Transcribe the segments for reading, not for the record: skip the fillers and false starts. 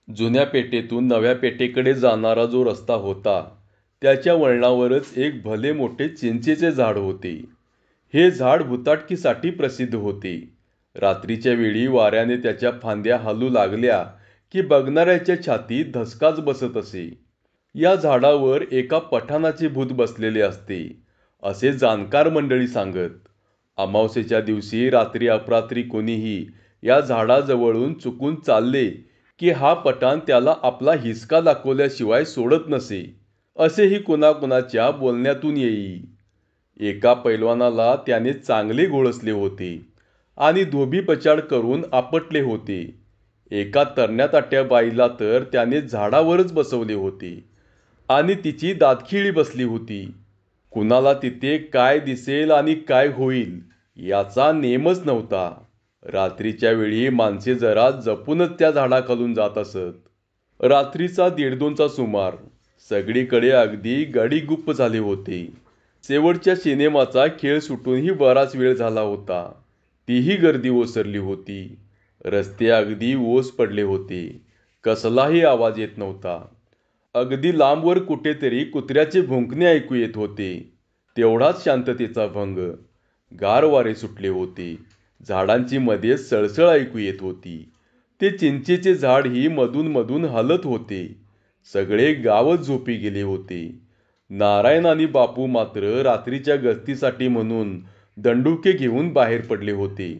जुन्या पेठेतून नव्या पेठेकडे जाणारा जो रस्ता होता, त्याच्या वळणावरच एक भले मोठे चिंचेचे झाड होते. हे झाड भुताटकीसाठी प्रसिद्ध होते. रात्रीच्या वेळी वाऱ्याने त्याच्या फांद्या हलू लागल्या की बघणाऱ्याच्या छातीत धसकाच बसत असे. या झाडावर एका पठाणाचे भूत बसलेले असते, असे जाणकार मंडळी सांगत. अमावास्येच्या दिवशी रात्री अपरात्री कोणीही या झाडाजवळून चुकून चालले की हा पठाण त्याला आपला हिसका दाखवल्याशिवाय सोडत नसे, असेही कुणाकुणाच्या बोलण्यातून येई. एका पैलवानाला त्याने चांगले घोळसले होते आणि धोबीपछाड करून आपटले होते. एका तरण्या बाईला तर त्याने झाडावरच बसवले होते आणि तिची दातखिळी बसली होती. कुणाला तिथे काय दिसेल आणि काय होईल याचा नेमच नव्हता. रात्रीच्या वेळी माणसे जरा जपूनच त्या झाडाखालून जात असत. रात्रीचा 1:30चा सुमार. सगळीकडे अगदी गडीगुप्प झाले होते. शेवटच्या सिनेमाचा खेळ सुटूनही बराच वेळ झाला होता. तीही गर्दी ओसरली होती. रस्ते अगदी ओस पडले होते. कसलाही आवाज येत नव्हता. अगदी लांबवर कुठेतरी कुत्र्याचे भुंकणे ऐकू येत होते. तेवढाच शांततेचा भंग. गार वारे सुटले होते. झाडांची मध्ये सळसळ ऐकू येत होती. ते चिंचेचे झाडही मधून मधून हलत होते. सगळे गावच झोपी गेले होते. नारायण आणि बापू मात्र रात्रीच्या गस्तीसाठी म्हणून दंडुके घेऊन बाहेर पडले होते.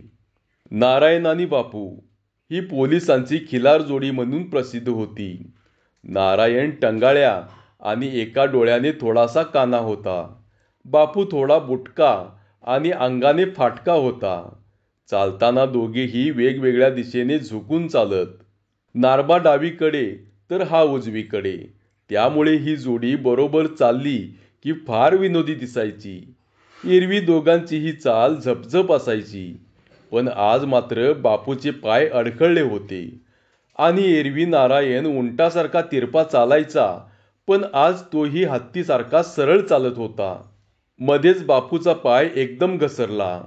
नारायण आणि बापू ही पोलिसांची खिलार जोडी म्हणून प्रसिद्ध होती. नारायण टंगाळ्या आणि एका डोळ्याने थोडासा काना होता. बापू थोडा बुटका आणि अंगाने फाटका होता. चालताना दोघेही वेगवेगळ्या दिशेने झुकून चालत. नारबा डावीकडे तर हा उजवीकडे. त्यामुळे ही जोडी बरोबर चालली की फार विनोदी दिसायची. एरवी दोघांचीही चाल झपझप असायची. पण आज मात्र बापूचे पाय अडखळले होते आणि एरवी नारायण उंटासारखा तिरपा चालायचा, पण आज तोही हत्तीसारखा सरळ चालत होता. मध्येच बापूचा पाय एकदम घसरला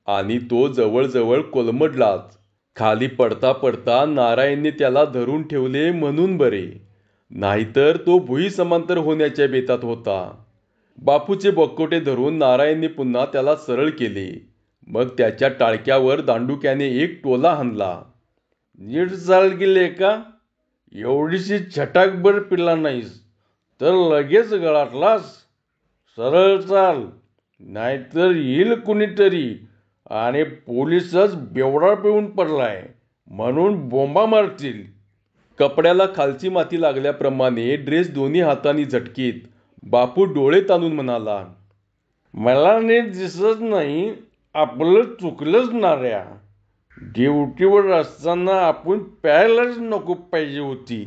आणि तो जवळजवळ कोलमडलाच. खाली पडता पडता नारायणने त्याला धरून ठेवले म्हणून बरे, नाहीतर तो भुई समांतर होण्याच्या बेतात होता. बापूचे बक्कोटे धरून नारायणने पुन्हा त्याला सरळ केले. मग त्याच्या टाळक्यावर दांडुक्याने एक टोला हाणला. नीट चाल गेले का? एवढीशी छटाकभर पिला नाहीस तर लगेच गळाटलास. सरळ चाल, नाहीतर येईल कुणीतरी आणि पोलिसच बेवडा पिऊन पडलाय म्हणून बोंबा मारतील. कपड्याला खालची माती लागल्याप्रमाणे ड्रेस दोन्ही हातांनी झटकीत बापू डोळे ताणून म्हणाला, मला नीट दिसत नाही. आपलं चुकलंच नाऱ्या. ड्युटीवर असताना आपण प्यायलाच नको पाहिजे होती.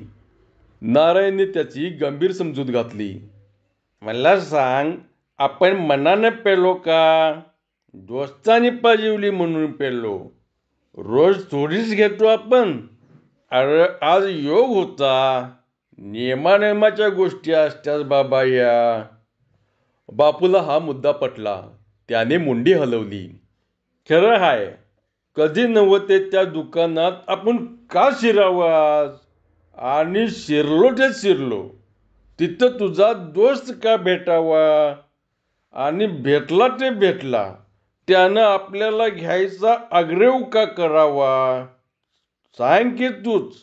नारायणने त्याची गंभीर समजूत घातली. मला सांग, आपण मनाने पेलो का दोस्तानी पाजिवली म्हणून पेलो? रोज थोडीच घेतो आपण. अरे आज योग होता. नेमानेमाच्या गोष्टी असतात बाबा या. बापूला हा मुद्दा पटला. त्याने मुंडी हलवली. खरं हाय. कधी नव्हते त्या दुकानात आपण का शिरावं आज? आणि शिरलो ते शिरलो. तिथं तुझा दोस्त का भेटावा? आणि भेटला ते भेटला. त्यानं आपल्याला घ्यायचा आग्रह का करावा? सांग की तूच.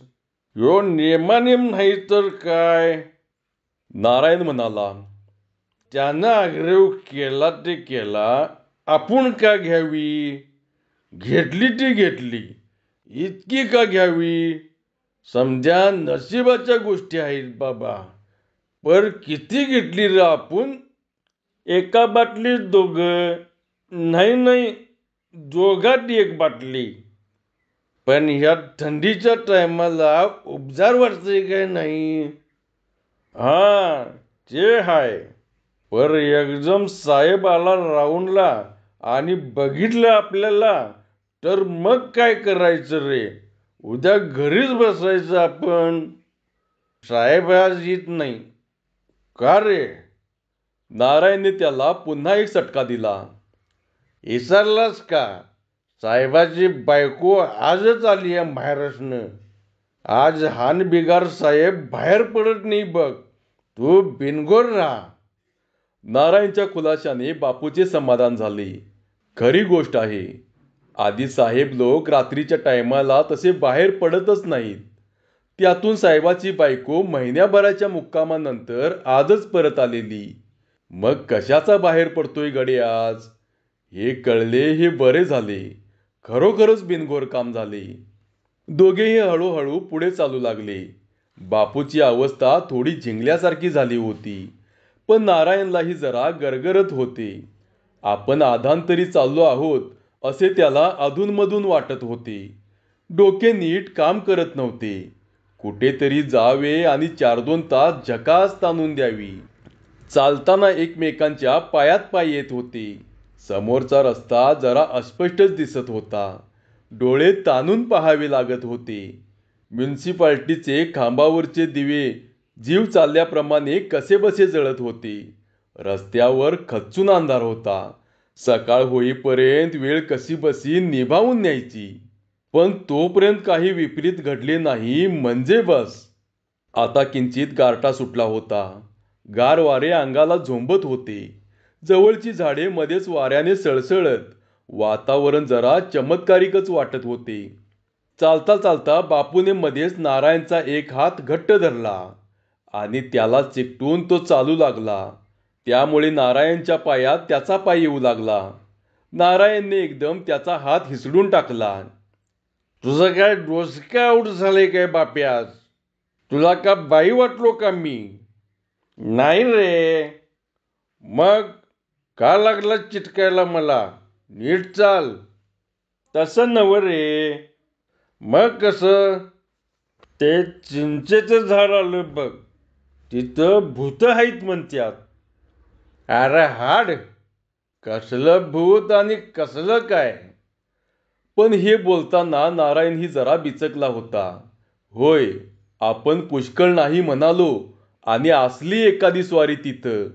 ह्यो नेमानेम नाही तर काय? नारायण म्हणाला, त्यानं आग्रह केला ते केला, आपण का घ्यावी? घेतली ती घेतली, इतकी का घ्यावी? समध्या नशिबाच्या गोष्टी आहेत बाबा. पर किती घेतली रे आपण? एका बाटलीत दोघं. नाही नाही, दोघात एक बाटली. पण ह्या थंडीच्या टायमाला उपजार वाटतंय काय नाही? हा ते हाय. पर एकदम साहेब आला राऊंडला आणि बघितलं आपल्याला तर मग काय करायचं रे? उद्या घरीच बसायचं आपण. साहेब आज येत नाही. का रे? नारायणने त्याला पुन्हा एक चटका दिला. विसरलास का? साहेबाची बायको आजच आली आहे महाराष्ट्रनं. आज हानबिगार साहेब बाहेर पडत नाही बघ. तू बिनगोर राहा. नारायणच्या खुलाशाने बापूचे समाधान झाले. खरी गोष्ट आहे. आधी साहेब लोक रात्रीच्या टायमाला तसे बाहेर पडतच नाहीत. त्यातून साहेबाची बायको महिन्याभराच्या मुक्कामानंतर आजच परत आलेली. मग कशाचा बाहेर पडतोय गडे आज? हे कळले हे बरे झाले. खरोखरच बिनघोर काम झाले. दोघेही हळूहळू पुढे चालू लागले. बापूची अवस्था थोडी झिंगल्यासारखी झाली होती. पण नारायणलाही जरा गरगरत होते. आपण आधांतरी चाललो आहोत असे त्याला अधूनमधून वाटत होते. डोके नीट काम करत नव्हते. कुठेतरी जावे आणि 4-2 तास झकास ताणून द्यावी. चालताना एकमेकांच्या पायात पाय येत होते. समोरचा रस्ता जरा अस्पष्टच दिसत होता. डोळे ताणून पाहावे लागत होते. म्युनिसिपाल्टीचे खांबावरचे दिवे जीव चालल्याप्रमाणे कसेबसे जळत होते. रस्त्यावर खच्चून अंधार होता. सकाळ होईपर्यंत वेळ कशीबसी निभावून न्यायची. पण तोपर्यंत काही विपरीत घडले नाही म्हणजे बस. आता किंचित गारठा सुटला होता. गार वारे अंगाला झोंबत होते. जवळची झाडे मध्येच वाऱ्याने सळसळत. वातावरण जरा चमत्कारिकच वाटत होते. चालता चालता बापूने मध्येच नारायणचा एक हात घट्ट धरला आणि त्याला चिकटून तो चालू लागला. त्यामुळे नारायणच्या पायात त्याचा पाय येऊ लागला. नारायणने एकदम त्याचा हात हिसडून टाकला. तुझं काय डोसकं आऊट झालंय काय बाप्यास? तुला का बाई वाटलो का मी? नाही रे. मग का लागला चिटकायला मला? नीट चाल. तसं नव्ह रे. मग कसं? ते चिंचेचं झाड आलं बघ. तिथं भूत आहेत म्हणत्यात. अरे हाड. कसलं भूत आणि कसलं काय? पण हे बोलताना नारायणही जरा बिचकला होता. होय, आपण पुष्कळ नाही म्हणालो आणि असली एखादी स्वारी तिथं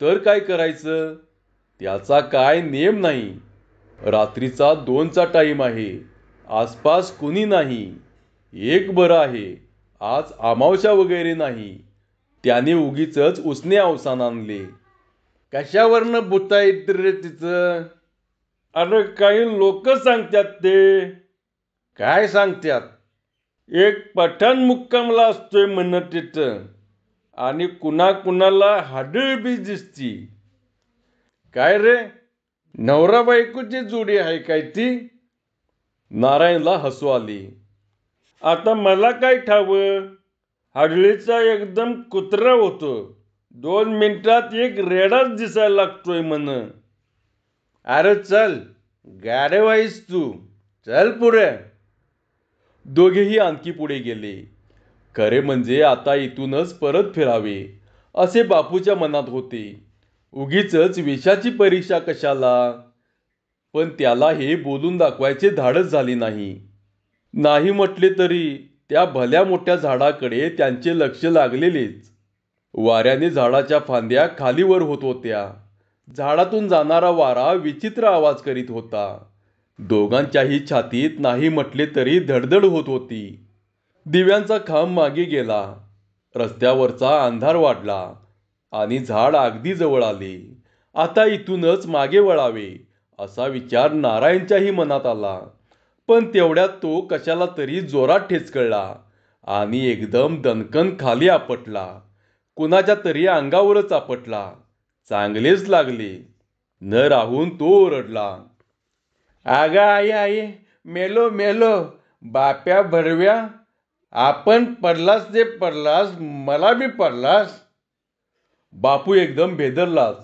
तर काय करायचं? त्याचा काय नेम नाही. रात्रीचा 2चा टाईम आहे. आसपास कुणी नाही. एक बरं आहे, आज अमावस्या वगैरे नाही. त्याने उगीचच उसने अवसान आणले. कशावरनं भूता येत रे तिचं? अरे काही लोक सांगतात ते. काय सांगत्यात? एक पठाण मुक्कामला असतोय म्हण तिथं आणि कुणाला हाडळ बी दिसती. काय रे? नवरा बायकोची जोडी आहे काय ती? नारायणला हसू आले. आता मला काय ठावं? हाडळीचा एकदम कुत्रा होतो. 2 मिनिटात एक रेडाच दिसायला लागतोय म्हण. अरे चल, गाढव आहेस तू. चल पुढे. दोघेही आणखी पुढे गेले. खरे म्हणजे आता इथूनच परत फिरावे असे बापूच्या मनात होते. उगीचच विषाची परीक्षा कशाला? पण त्याला हे बोलून दाखवायचे धाडस झाले नाही. नाही म्हटले तरी त्या भल्या मोठ्या झाडाकडे त्यांचे लक्ष लागलेलेच. वाऱ्याने झाडाच्या फांद्या खालीवर होत होत्या. झाडातून जाणारा वारा विचित्र आवाज करीत होता. दोघांच्याही छातीत नाही म्हटले तरी धडधड होत होती. दिव्यांचा खांब मागे गेला. रस्त्यावरचा अंधार वाढला आणि झाड अगदी जवळ आले. आता इथूनच मागे वळावे असा विचार नारायणच्याही मनात आला. पण तेवढ्यात तो कशाला तरी जोरात ठेचकळला आणि एकदम दणकन खाली आपटला. कुणाच्या तरी अंगावरच आपटला. चांगलेच लागले. न राहून तो ओरडला. अगं आई, मेलो मेलो. बाप्या भरव्या. आपण पडलास ते पडलास, मला बी पडलास. बापू एकदम भेदरलाच.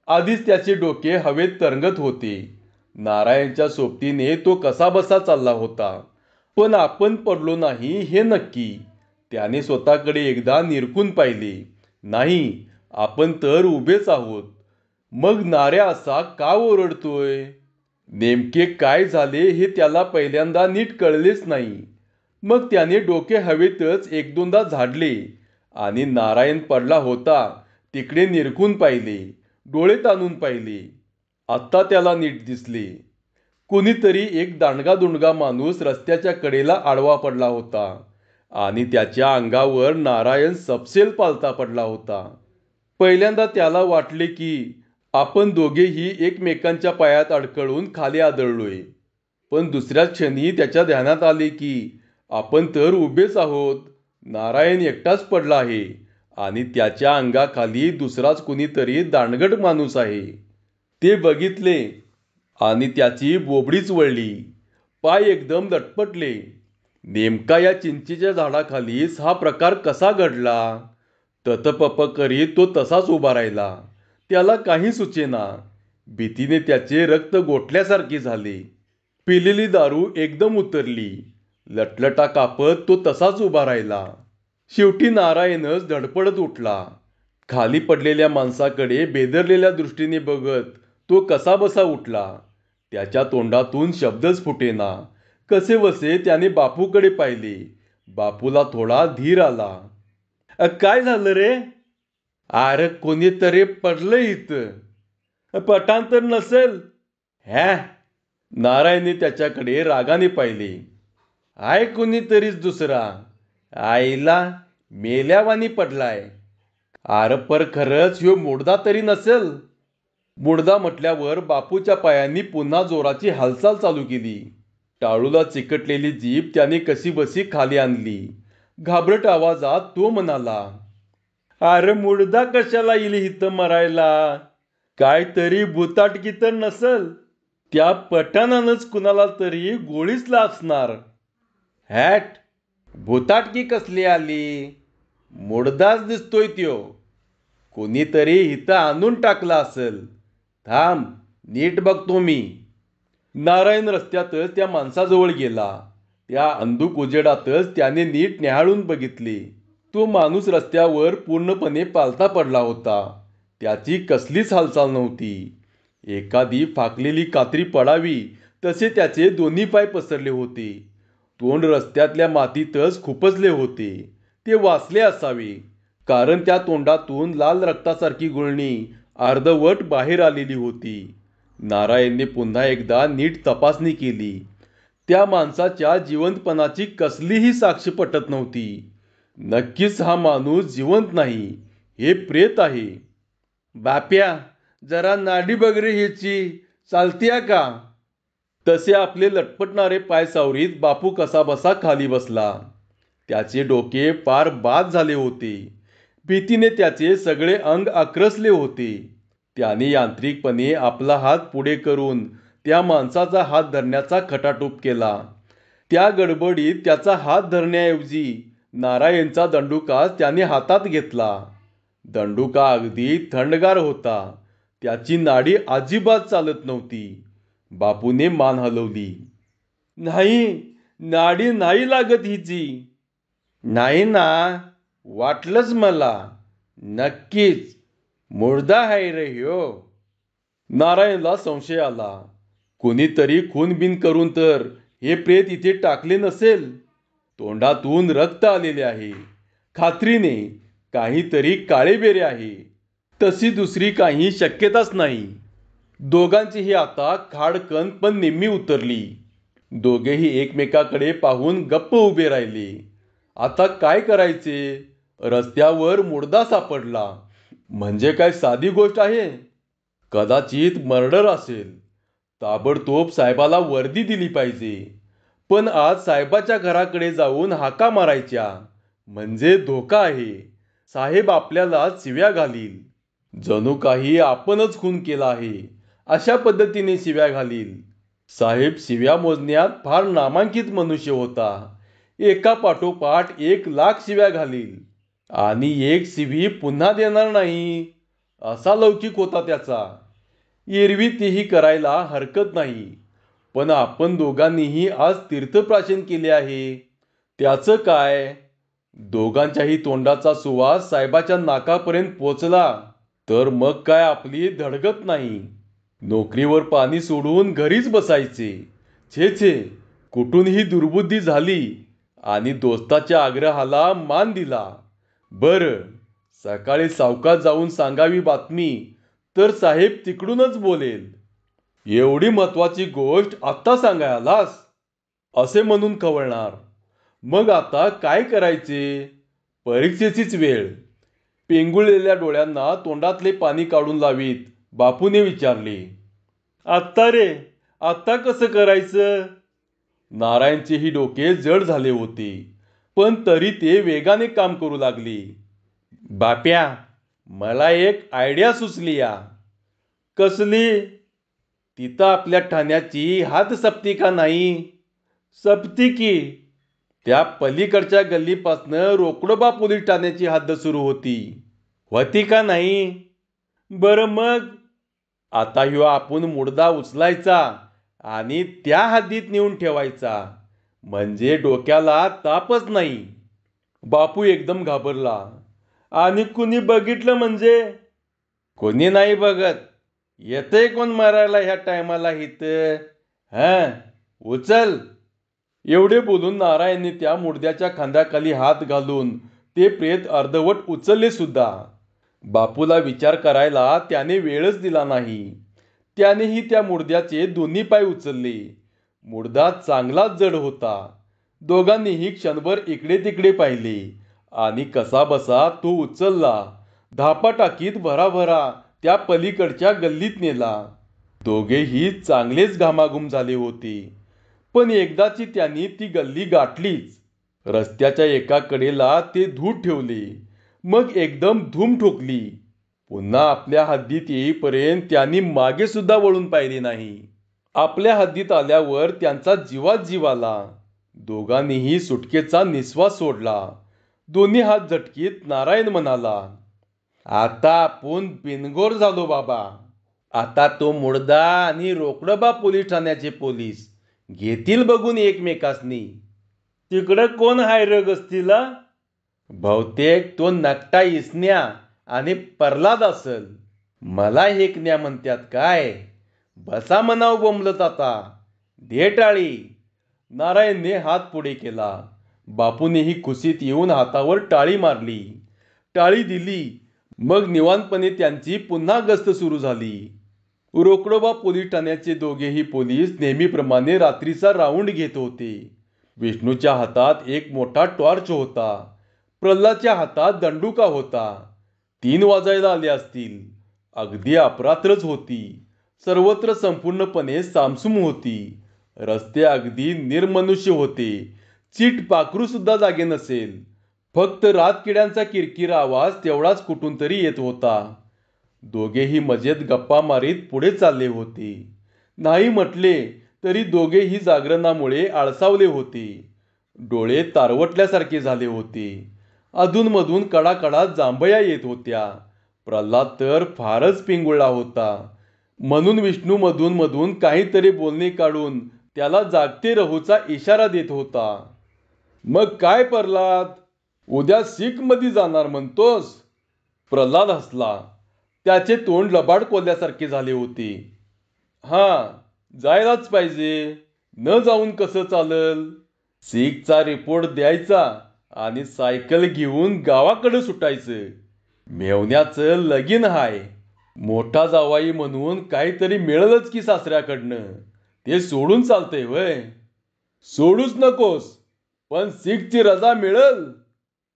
आधीच त्याचे डोके हवेत तरंगत होते. नारायणच्या सोबतीने तो कसाबसा चालला होता. पण आपण पडलो नाही हे नक्की. त्याने स्वतःकडे एकदा निरखून पाहिले. नाही, आपण तर उभेच आहोत. मग नाऱ्या असा का ओरडतोय? नेमके काय झाले हे त्याला पहिल्यांदा नीट कळलेच नाही. मग त्याने डोके हवेतच 1-2दा झाडले आणि नारायण पडला होता तिकडे निरखून पाहिले. डोळे ताणून पाहिले. आत्ता त्याला नीट दिसले. कोणीतरी एक दांडगा-दुंडगा माणूस रस्त्याच्या कडेला आडवा पडला होता आणि त्याच्या अंगावर नारायण सपशेल पालथा पडला होता. पहिल्यांदा त्याला वाटले की आपण दोघेही एकमेकांच्या पायात अडकळून खाली आदळलोय. पण दुसऱ्याच क्षणी त्याच्या ध्यानात आले की आपण तर उभेच आहोत. नारायण एकटाच पडला आहे आणि त्याच्या अंगाखाली दुसराच कुणीतरी दांडगट माणूस आहे. ते बघितले आणि त्याची बोबडीच वळली. पाय एकदम लटपटले. नेमका या चिंचेच्या झाडाखालीच हा प्रकार कसा घडला? ततपप करीत तो तसाच उभा राहिला. त्याला काही सुचेना. भीतीने त्याचे रक्त गोठल्यासारखे झाले. पिलेली दारू एकदम उतरली. लटलटा कापत तो तसाच उभा राहिला. शेवटी नारायणच धडपडत उठला. खाली पडलेल्या माणसाकडे बेदरलेल्या दृष्टीने बघत तो कसाबसा उठला. त्याच्या तोंडातून शब्दच फुटेना. कसेबसे त्याने बापूकडे पाहिले. बापूला थोडा धीर आला. काय झालं रे? अरे कोणीतरी पडलं इथं. पठाण तर नसेल? हॅ? नारायणने त्याच्याकडे रागाने पाहिले. आहे कुणीतरीच दुसरा. आईला मेल्यावानी पडलाय. अरे पर खरंच ह्यो मुडदा तरी नसेल? मुडदा म्हटल्यावर बापूच्या पायांनी पुन्हा जोराची हालचाल चालू केली. टाळूला चिकटलेली जीभ त्याने कशीबसी खाली आणली. घाबरट आवाजात तो म्हणाला, अरे मुडदा कशाला येईल इथं मरायला? काहीतरी भुताटकी तर नसल? त्या पठाणानंच कुणाला तरी गोळीच लाचणार. हॅट, भुताटकी कसली आली? मुडदाच दिसतोय त्यो. कोणीतरी इथं आणून टाकला असेल. थांब, नीट बघतो मी. नारायण रस्त्यातच त्या माणसाजवळ गेला. त्या अंधुक उजेडातच त्याने नीट न्याहाळून बघितले. तो माणूस रस्त्यावर पूर्णपणे पालथा पडला होता. त्याची कसलीच हालचाल नव्हती. एखादी फाकलेली कात्री पडावी तसे त्याचे दोन्ही पाय पसरले होते. तोंड रस्त्यातल्या मातीतच खुपसले होते. ते वाचले असावे, कारण त्या तोंडातून लाल रक्तासारखी गुळणी अर्धवट बाहेर आलेली होती. नारायणने पुन्हा एकदा नीट तपासणी केली. त्या माणसाच्या जिवंतपणाची कसलीही साक्ष पटत नव्हती. नक्कीच हा माणूस जिवंत नाही, हे प्रेत आहे. बाप्या, जरा नाडी बघ रे ह्याची, चालतीया का? तसे आपले लटपटणारे पाय सावरीत बापू कसाबसा खाली बसला. त्याचे डोके फार बाद झाले होते. भीतीने त्याचे सगळे अंग आक्रसले होते. त्याने यांत्रिकपणे आपला हात पुढे करून त्या माणसाचा हात धरण्याचा खटाटोप केला. त्या गडबडीत त्याचा हात धरण्याऐवजी नारायणचा दंडुकाच त्याने हातात घेतला. दंडुका अगदी थंडगार होता. त्याची नाडी अजिबात चालत नव्हती. बापूने मान हलवली. नाही, नाडी नाही लागत हिची. नाही ना? वाटलंच मला. नक्कीच मुर्दा आहे रे ह्यो. नारायणला संशय आला. कोणीतरी खूनबिन करून तर हे प्रेत इथे टाकले नसेल. तोंडातून रक्त आलेले आहे. खात्रीने काहीतरी काळेबेरे आहे. तशी दुसरी काही शक्यताच नाही. दोघांचीही आता खाडकन पण निम्मी उतरली. दोघेही एकमेकाकडे पाहून गप्प उभे राहिले. आता काय करायचे? रस्त्यावर मुर्दा सापडला म्हणजे काय साधी गोष्ट आहे? कदाचित मर्डर असेल. ताबडतोब साहेबाला वर्दी दिली पाहिजे. पण आज साहेबाच्या घराकडे जाऊन हाका मारायच्या म्हणजे धोका आहे. साहेब आपल्याला शिव्या घालील. जणू काही आपणच खून केला आहे अशा पद्धतीने शिव्या घालील. साहेब शिव्या मोजण्यात फार नामांकित मनुष्य होता. एका पाठोपाठ 1,00,000 शिव्या घालील आणि एक शिवी पुन्हा देणार नाही असा लौकिक होता त्याचा. एरवी तेही करायला हरकत नाही. पण आपण दोघांनीही आज तीर्थप्राशन केले आहे. त्याचं काय? दोघांच्याही तोंडाचा सुवास साहेबाच्या नाकापर्यंत पोचला तर मग काय आपली धडगत नाही. नोकरीवर पाणी सोडून घरीच बसायचे. छे छे, कुठूनही दुर्बुद्धी झाली आणि दोस्ताच्या आग्रहाला मान दिला. बरं, सकाळी सावकाश जाऊन सांगावी बातमी तर साहेब तिकडूनच बोलेल. एवढी महत्वाची गोष्ट आत्ता सांगायलास असे म्हणून खवळणार. मग आता काय करायचे? परीक्षेचीच वेळ. पेंगुळलेल्या डोळ्यांना तोंडातले पाणी काढून लावीत बापूने विचारले. आत्ता रे, आत्ता कसं करायचं? नारायणचेही डोके जड झाले होते, पण तरी ते वेगाने काम करू लागले. बाप्या, मला एक आयडिया सुचली या. कसली? तिथं आपल्या ठाण्याची हात सपती का नाही? सपती की. त्या पलीकडच्या गल्लीपासनं रोकडोबा पोलीस ठाण्याची हद्द सुरू होती. होती का नाही? बरं मग? आता ह्यो आपण मुडदा उचलायचा आणि त्या हद्दीत नेऊन ठेवायचा, म्हणजे डोक्याला तापच नाही. बापू एकदम घाबरला. आणि कुणी बघितलं म्हणजे? कोणी नाही बघत. येतंय कोण मारायला ह्या टायमाला इथं? हां, उचल. एवढे बोलून नारायणने त्या मुडद्याच्या खांद्याखाली हात घालून ते प्रेत अर्धवट उचलले सुद्धा. बापूला विचार करायला त्याने वेळच दिला नाही. त्यानेही त्या मुडद्याचे दोन्ही पाय उचलले. मुडदा चांगलाच जड होता. दोघांनीही क्षणभर इकडे तिकडे पाहिले आणि कसाबसा तो उचलला. धापा टाकीत भराभरा त्या पलीकडच्या गल्लीत नेला. दोघेही चांगलेच घामाघूम झाले होते. पण एकदाची त्यांनी ती गल्ली गाठलीच. रस्त्याच्या एका कडेला ते धूत ठेवले. मग एकदम धूम ठोकली. पुन्हा आपल्या हद्दीत येईपर्यंत त्यांनी मागे सुद्धा वळून पाहिले नाही. आपल्या हद्दीत आल्यावर त्यांचा जीवात जीव आला. दोघांनीही सुटकेचा निश्वास सोडला. दोन्ही हात झटकीत नारायण म्हणाला, आता आपण बिनगोर झालो बाबा. आता तो मुडदा आणि रोकडोबा पोलीस ठाण्याचे पोलीस घेतील बघून एकमेकासनी. तिकडं कोण हाय र गस्तीला? बहुतेक तो नकटा इसन्या आणि प्रल्हाद असल. मला हेकण्या म्हणतात काय? बसा म्हणाव बोंबलत आता. दे टाळी. नारायणने हात पुढे केला. बापूनेही खुशीत येऊन हातावर टाळी मारली. टाळी दिली. मग निवांतपणे त्यांची पुन्हा गस्त सुरू झाली. रोकडोबा पोलीस ठाण्याचे दोघेही पोलीस नेहमीप्रमाणे रात्रीचा राऊंड घेत होते. विष्णूच्या हातात एक मोठा टॉर्च होता. प्रल्हादच्या हातात दंडुका होता. 3 वाजायला आले असतील. अगदी अपरात्रच होती. सर्वत्र संपूर्णपणे सामसूम होती. रस्ते अगदी निर्मनुष्य होते. चीट पाखरू सुद्धा जागे नसेल. फक्त रातकिड्यांचा किरकिरा आवाज तेवढाच कुठून तरी येत होता. दोघेही मजेत गप्पा मारीत पुढे चालले होते. नाही म्हटले तरी दोघेही जागरणामुळे आळसावले होते. डोळे तारवटल्यासारखे झाले होते. अधूनमधून कडाकडा जांभया येत होत्या. प्रल्हाद तर फारच पिंगुळला होता. म्हणून विष्णू मधून मधून काहीतरी बोलणे काढून त्याला जागते रहूचा इशारा देत होता. मग काय प्रल्हाद, उद्या मध्ये जाणार म्हणतोस? प्रल्हाद हसला. त्याचे तोंड लबाड कोल्ह्यासारखे झाले होते. हां, जायलाच पाहिजे. न जाऊन कसं चालल? सीखचा रिपोर्ट द्यायचा आणि सायकल घेऊन गावाकडे सुटायचं. मेवण्याचं लगीन हाय. मोठा जावाई म्हणून काहीतरी मिळेलच की सासऱ्याकडनं. ते सोडून चालतंय वय? सोडूच नकोस, पण सीखची रजा मिळल.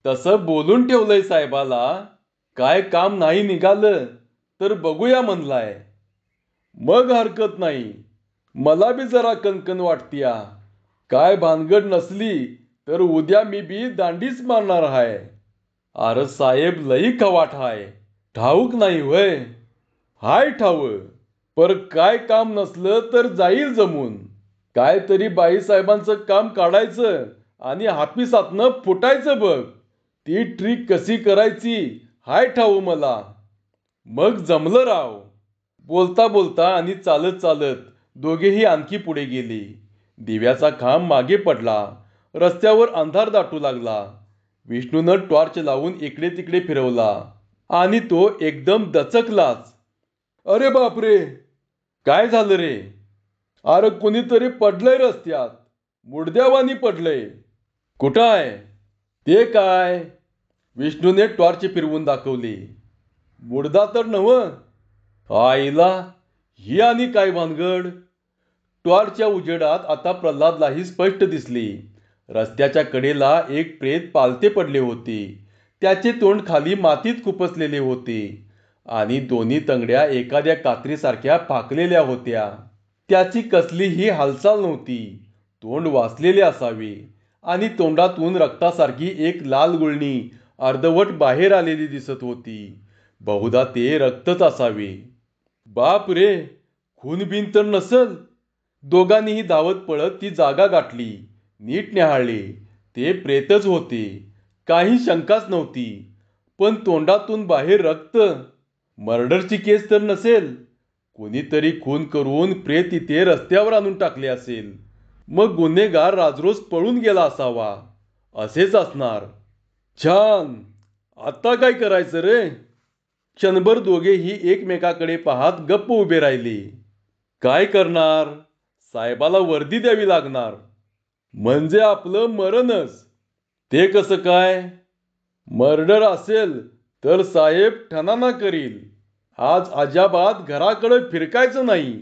तसं बोलून ठेवलंय साहेबाला. काय काम नाही निघालं तर बघूया म्हणलाय. मग हरकत नाही. मला बी जरा कणकण वाटतीया. काय भानगड नसली तर उद्या मी बी दांडीच मारणार हाय. अरे साहेब लई खवाट हाय. ठाऊक नाही वय? हाय ठाव. पर काय काम नसलं तर जाईल जमून. काय तरी बाईसाहेबांचं काम काढायचं आणि हापिसातनं फुटायचं बघ. ती ट्रिक कशी करायची हाय ठाऊ मला. मग जमलं राव. बोलता बोलता आणि चालत चालत दोघेही आणखी पुढे गेले. दिव्याचा खांब मागे पडला. रस्त्यावर अंधार दाटू लागला. विष्णूनं टॉर्च लावून इकडे तिकडे फिरवला आणि तो एकदम दचकलाच. अरे बापरे, काय झालं रे? अरे कुणीतरी पडलंय रस्त्यात. मुडद्यावानी पडलंय. कुठं आहे ते? काय? विष्णूने टॉर्च फिरवून दाखवली. मुडदा तर नव्ह. आईला, ही आणि काय भानगड? टॉर्चच्या उजेडात आता प्रल्हादलाही स्पष्ट दिसली. रस्त्याच्या कडेला एक प्रेत पालथे पडले होते. त्याचे तोंड खाली मातीत खुपसलेले होते आणि दोन्ही तंगड्या एखाद्या कात्रीसारख्या फाकलेल्या होत्या. त्याची कसलीही हालचाल नव्हती. तोंड वाचलेले असावे आणि तोंडातून रक्तासारखी एक लाल गुळणी अर्धवट बाहेर आलेली दिसत होती. बहुधा ते रक्तच असावे. बाप रे, खून तर नसल? दोघांनीही धावत पळत ती जागा गाठली. नीट न्याहाळले. ते प्रेतच होते. काही शंकाच नव्हती. पण तोंडातून बाहेर रक्त. मर्डरची केस तर नसेल? कोणीतरी खून करून प्रेत इथे रस्त्यावर आणून टाकले असेल. मग गुन्हेगार राजरोज पळून गेला असावा. असेच असणार. छान. आता काय करायचं रे? क्षणभर दोघेही एकमेकाकडे पाहत गप्प उभे राहिले. काय करणार? साहेबाला वर्दी द्यावी लागणार. म्हणजे आपलं मरणच. ते कसं काय? मर्डर असेल तर साहेब ठणाना करील. आज अजाबात घराकडे फिरकायचं नाही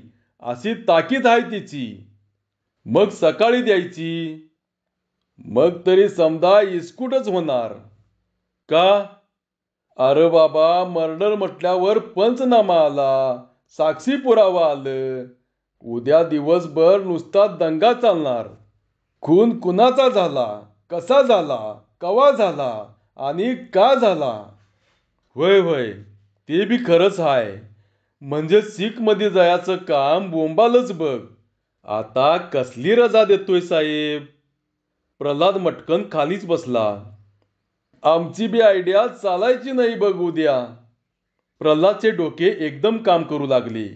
अशी ताकीद आहे तिची. मग सकाळी द्यायची. मग तरी समजा इस्कूटच होणार. का? अरे बाबा, मर्डर म्हटल्यावर पंचनामा आला, साक्षी पुरावा आलं. उद्या दिवसभर नुसता दंगा चालणार. खून कुणाचा झाला, कसा झाला, कवा झाला आणि का झाला? होय होय, ते बी खरंच आहे. म्हणजे सिखमध्ये जायचं काम बोंबालच बघ. आता कसली रजा देतोय साहेब? प्रल्हाद मटकन खालीच बसला. आमची बी आयडिया चालायची नाही बघ उद्या. प्रल्हादचे डोके एकदम काम करू लागले.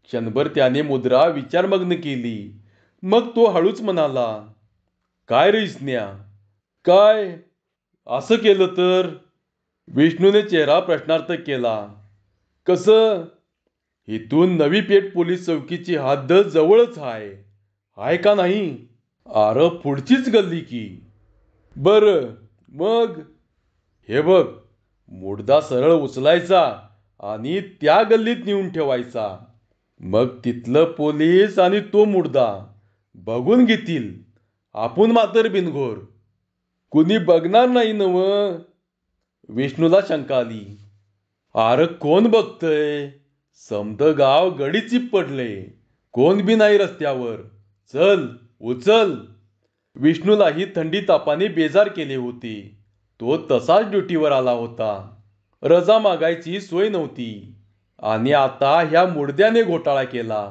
क्षणभर त्याने मुद्रा विचारमग्न केली. मग तो हळूच म्हणाला, काय रे इसन्या? काय? असं केलं तर? विष्णूने चेहरा प्रश्नार्थक केला. कसं? इथून नवी पेठ पोलीस चौकीची हद्द जवळच आहे. आहे का नाही? अरे पुढचीच गल्ली की. बरं, मग? हे बघ, मुडदा सरळ उचलायचा आणि त्या गल्लीत नेऊन ठेवायचा. मग तिथलं पोलीस आणि तो मुडदा बघून घेतील. आपण मात्र बिनघोर. कुणी बघणार नाही नव्ह? विष्णूला शंका आली. अरे कोण बघतय? समद गाव गडीचीप पडले. कोण बी नाही रस्त्यावर. चल, उचल. विष्णूलाही थंडी तापाने बेजार केले होते. तो तसाच ड्युटीवर आला होता. रजा मागायची सोय नव्हती. आणि आता ह्या मुडद्याने घोटाळा केला.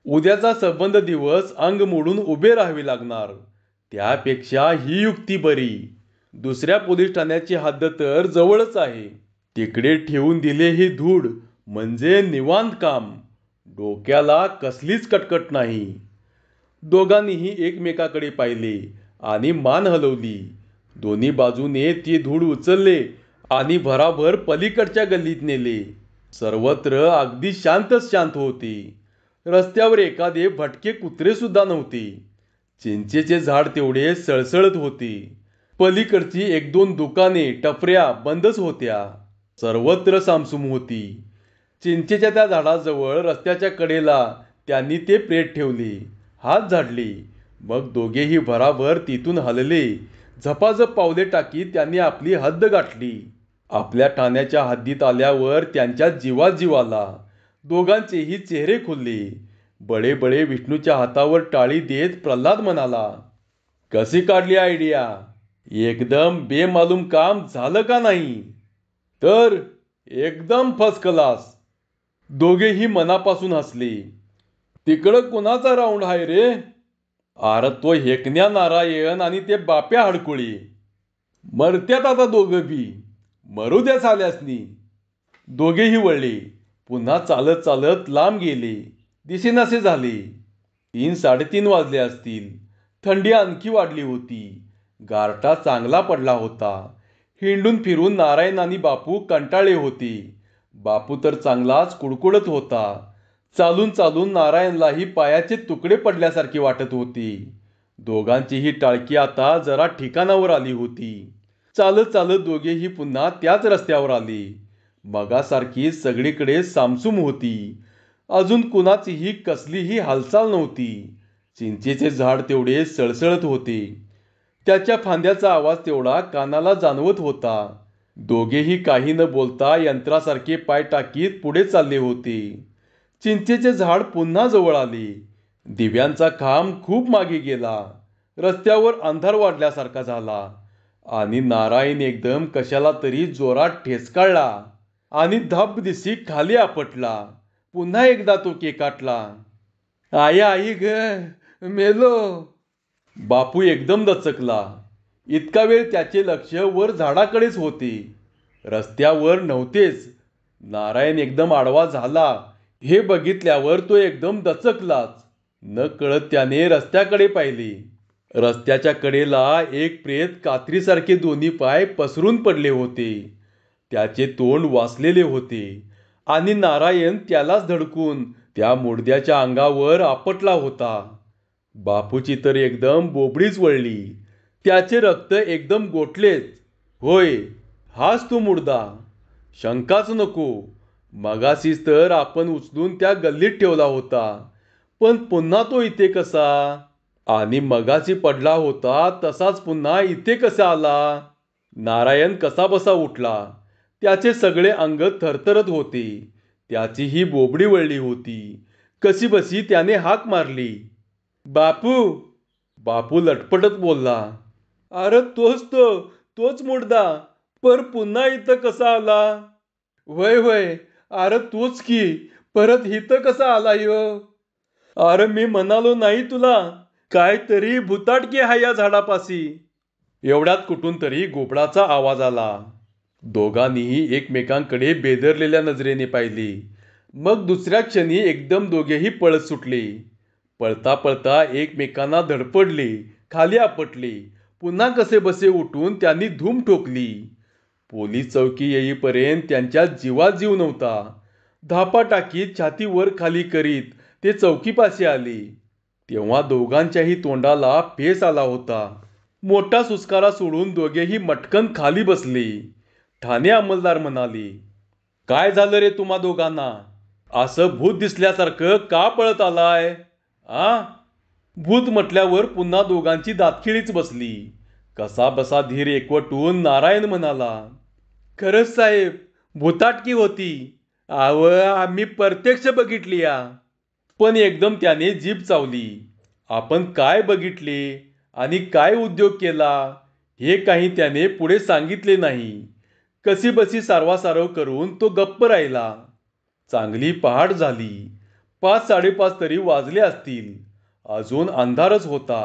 उद्याचा संबंध दिवस अंग मोडून उभे राहावे लागणार. त्यापेक्षा ही युक्ती बरी. दुसऱ्या पोलीस ठाण्याची हद्द तर जवळच आहे. तिकडे ठेवून दिले ही धूड म्हणजे निवांत काम. डोक्याला कसलीच कटकट नाही. दोघांनीही एकमेकाकडे पाहिले आणि मान हलवली. दोन्ही बाजूने ती धूळ उचलले आणि भराभर पलीकडच्या गल्लीत नेले. सर्वत्र अगदी शांतच शांत होते. रस्त्यावर एखादे भटके कुत्रे सुद्धा नव्हते. चिंचेचे झाड तेवढे सळसळत होते. पलीकडची एक दोन दुकाने टपऱ्या बंदच होत्या. सर्वत्र सामसूम होती. चिंचेच्या त्या झाडाजवळ रस्त्याच्या कडेला त्यांनी ते प्रेत ठेवले. हात झाडले. मग दोघेही भराभर तिथून हलले. झपाझप पावले टाकीत त्यांनी आपली हद्द गाठली. आपल्या ठाण्याच्या हद्दीत आल्यावर त्यांच्या जीवात जीव आला. दोघांचेही चेहरे खुलले. बळे बळे विष्णूच्या हातावर टाळी देत प्रल्हाद म्हणाला, कशी काढली आयडिया? एकदम बेमालूम काम झालं का नाही? तर एकदम फर्स्ट क्लास. दोघेही मनापासून हसले. तिकडं कोणाचा राऊंड आहे रे? अरे तो हेकण्या नारायण आणि ते बाप्या हडकुळी. मरत्यात आता दोघं बी. मरू द्या झाल्यासनी. दोघेही वळले. पुन्हा चालत चालत लांब गेले. दिसेनासे झाले. 3-3:30 वाजले असतील. थंडी आणखी वाढली होती. गारठा चांगला पडला होता. हिंडून फिरून नारायण आणि बापू कंटाळले होते. बापू तर चांगलाच कुडकुडत होता. चालून चालून नारायणलाही पायाचे तुकडे पडल्यासारखे वाटत होते. दोघांचीही टाळकी आता जरा ठिकाणावर आली होती. चालत चालत दोघेही पुन्हा त्याच रस्त्यावर आले. मगासारखी सगळीकडे सामसूम होती. अजून कुणाचीही कसलीही हालचाल नव्हती. चिंचेचे झाड तेवढे सळसळत होते. त्याच्या फांद्याचा आवाज तेवढा कानाला जाणवत होता. दोघेही काही न बोलता यंत्रासारखे पाय टाकीत पुढे चालले होते. चिंचेचे झाड पुन्हा जवळ आले. दिव्यांचा खांब खूप मागे गेला. रस्त्यावर अंधार वाढल्यासारखा झाला आणि नारायण एकदम कशाला तरी जोरात ठेचकाळला आणि धबदिशी खाली आपटला. पुन्हा एकदा तो केकाटला. आई आई ग, मेलो. बापू एकदम दचकला. इतका वेळ त्याचे लक्ष वर झाडाकडेच होते. रस्त्यावर नव्हतेच. नारायण एकदम आडवा झाला हे बघितल्यावर तो एकदम दचकलाच. न कळत त्याने रस्त्याकडे पाहिले. रस्त्याच्या कडेला एक प्रेत कात्रीसारखे दोन्ही पाय पसरून पडले होते. त्याचे तोंड वासलेले होते आणि नारायण त्यालाच धडकून त्या मुडद्याच्या अंगावर आपटला होता. बापूची तर एकदम बोबडीच वळली. त्याचे रक्त एकदम गोठलेच. होय, हाच तो मुडदा. शंकाच नको. मगाशीच तर आपण उचलून त्या गल्लीत ठेवला होता. पण पुन्हा तो इथे कसा? आणि मगाशी पडला होता तसाच पुन्हा इथे कसा आला? नारायण कसाबसा उठला. त्याचे सगळे अंग थरथरत होते. त्याचीही बोबडी वळली होती. कशीबसी त्याने हाक मारली. बापू. बापू लटपटत बोलला. अरे तोच मुडदा. पर पुन्हा इथं कसा आला? वय वय, अरे तूच की. परत इथं कसा आला यो? अरे मी म्हणालो नाही तुला, काय तरी भुताटकी आहे या झाडापाशी. एवढ्यात कुठून तरी घोबडाचा आवाज आला. दोघांनीही एकमेकांकडे बेदरलेल्या नजरेने पाहिली. मग दुसऱ्या क्षणी एकदम दोघेही पळत सुटले. पळता पळता एकमेकांना धडपडले, खाली आपटले. पुन्हा कसेबसे उठून त्यांनी धूम ठोकली. पोलीस चौकी येईपर्यंत त्यांच्या जीवात जीव नव्हता. धापा टाकीत छाती वर खाली करीत ते चौकीपाशी आले. तेव्हा दोघांच्याही तोंडाला फेस आला होता. मोठा सुस्कारा सोडून दोघेही मटकन खाली बसले. ठाणे अंमलदार म्हणाले, काय झालं रे तुम्हा दोघांना? असं भूत दिसल्यासारखं का पळत आलाय? आ? भूत म्हटल्यावर पुन्हा दोघांची दातखिळीच बसली. कसा बसा धीर एकवटून नारायण म्हणाला, खरंच साहेब, भुताटकी होती. आम्ही प्रत्यक्ष बघितली या. पण एकदम त्याने जीभ चावली. आपण काय बघितले आणि काय उद्योग केला हे काही त्याने पुढे सांगितले नाही. कशीबसी सारवासारव करून तो गप्प राहिला. चांगली पहाट झाली. 5:30 तरी वाजले असतील. अजून अंधारच होता.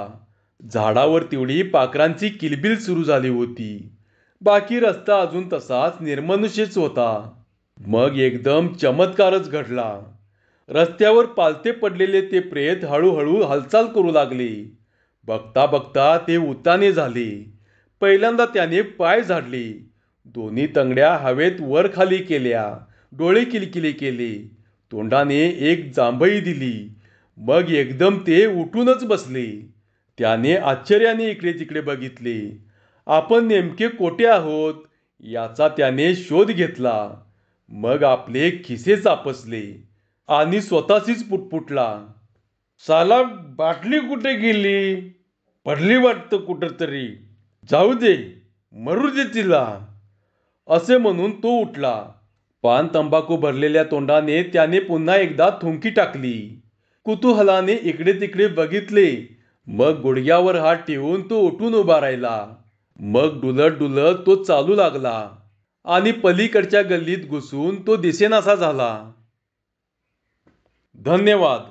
झाडावर तेवढी पाखरांची किलबिल सुरू झाली होती. बाकी रस्ता अजून तसाच निर्मनुष्यच होता. मग एकदम चमत्कारच घडला. रस्त्यावर पालथे पडलेले ते प्रेत हळूहळू हालचाल करू लागले. बघता बघता ते उताने झाले. पहिल्यांदा त्याने पाय झाडले. दोन्ही तंगड्या हवेत वर खाली केल्या. डोळे किलकिले केले. तोंडाने एक जांभई दिली. मग एकदम ते उठूनच बसले. त्याने आश्चर्याने इकडे तिकडे बघितले. आपण नेमके कोठे आहोत याचा त्याने शोध घेतला. मग आपले खिसे चापसले आणि स्वतःशीच पुटपुटला, साला बाटली कुठे गेली? पडली वाटतं कुठं तरी. जाऊ दे, मरू दे तिला. असे म्हणून तो उठला. पान तंबाखू भरलेल्या तोंडाने त्याने पुन्हा एकदा थुंकी टाकली. कुतूहलाने इकडे तिकडे बघितले. मग गुडघ्यावर हात ठेवून तो उठून उभा राहिला. मग डुलत डुलत तो चालू लागला आणि पलीकडच्या गल्लीत घुसून तो दिसेनासा झाला. धन्यवाद.